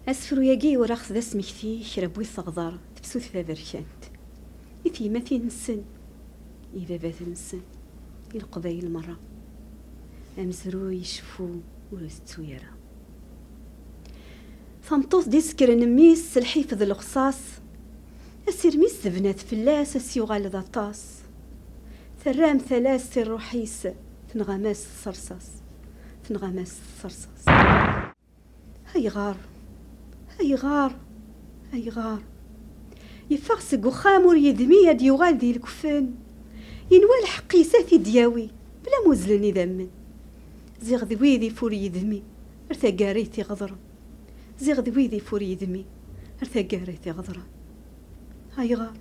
أسفرو ياقي ورخص ذا سمكتي كربوي ثغضر تبسوث ذا بركانت إثي ماتي نسن إذا بات نسن القبايل مرة أمزرو يشفو ورستو يرى ثمطوث دي سكر نميس الحيفظ الغصاص أسير ميس بنات فلاس أسيوغال ذا طاس ثرام ثلاث الروحيس تنغماس الصرصاص تنغماس الصرصاص هاي غار هاي غار هاي غار يفغسق وخامور يدمي يد يغال ذي الكفان ينوال حقيساتي دياوي بلا موزلني ذمن زيغ ذوي ذي فور يدمي ارثا قاريتي غضرة زيغ ذوي ذي فور يدمي ارثا قاريتي غضرة هاي غار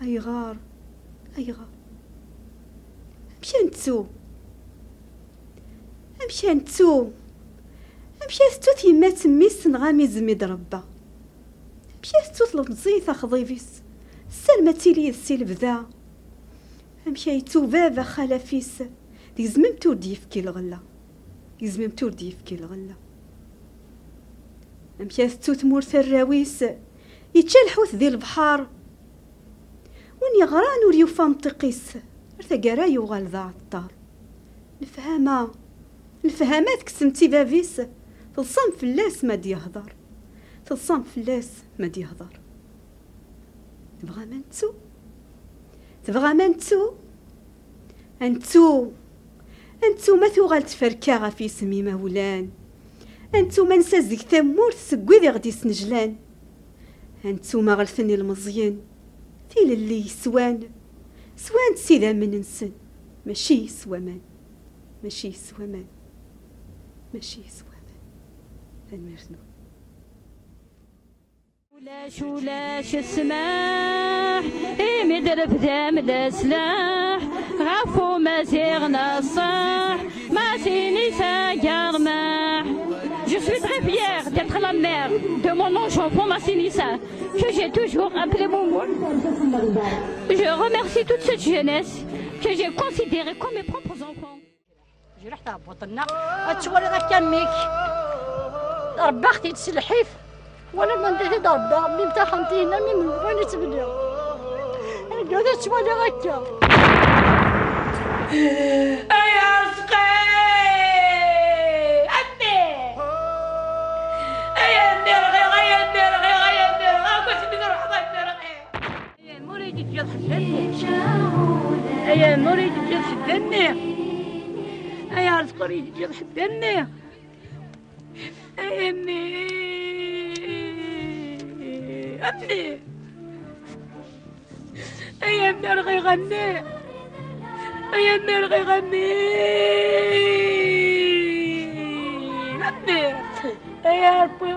هاي غار هاي غار أمشان تسو ستو تيما تميس نغامي زميد ربا ستو تلمزيث خضيفيس السلمة تيلي السيل بذا يتو بابا خلافيس دي زمم تودي يفكي الغلة يزمم تودي يفكي الغلة ستو تمورث الراويس يتشالحوث ذي البحار وين يغران وريو فانطقيس ارثا قرايو غال ذا عطار الفهامات كسمتي بابيس تلصم فلاس ما ديهضر تلصم فلاس ما ديهضر تبغى ما انتو ما ثوغال تفركا غفي سمي مولان انتو ما نسازك ثمورث سقوذي غدي سنجلان انتو ما غلثني المزيان ثيل اللي سوان سيدا من نسن ماشي سوامان المرسنو ولاش السماح مدرب ذام السلاح غفو مازيغنا الصاح ما سيني ساقرماح. Je suis très fière d'être la mère de mon enfant Massinissa, que j'ai toujours appelé Moumou. Je remercie toute cette jeunesse que j'ai considérée comme mes propres enfants. جي رحت هبطنا اتشوالي غا كاميك ربي اختي تسلحيف وانا ما نديري ضربه ملي امتحنتينا من وين تبدا انا تشوالي غاكا يا رزقي امي يا مرغي يا كنت بنروح يا مريدي تجي تحبني يا مريدي تجي تحبني يا رزق ريدي تجي تحبني امي يا مرغي غني يا مرغي غني يا ربي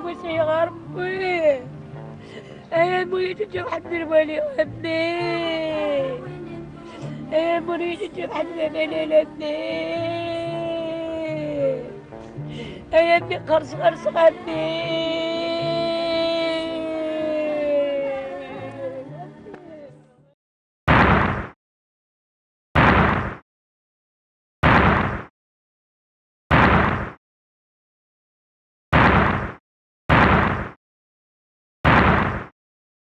بس يا ربي يا مريد تجي حد الولي غني يا مريد تجي حد الولي يا ابني قرص غني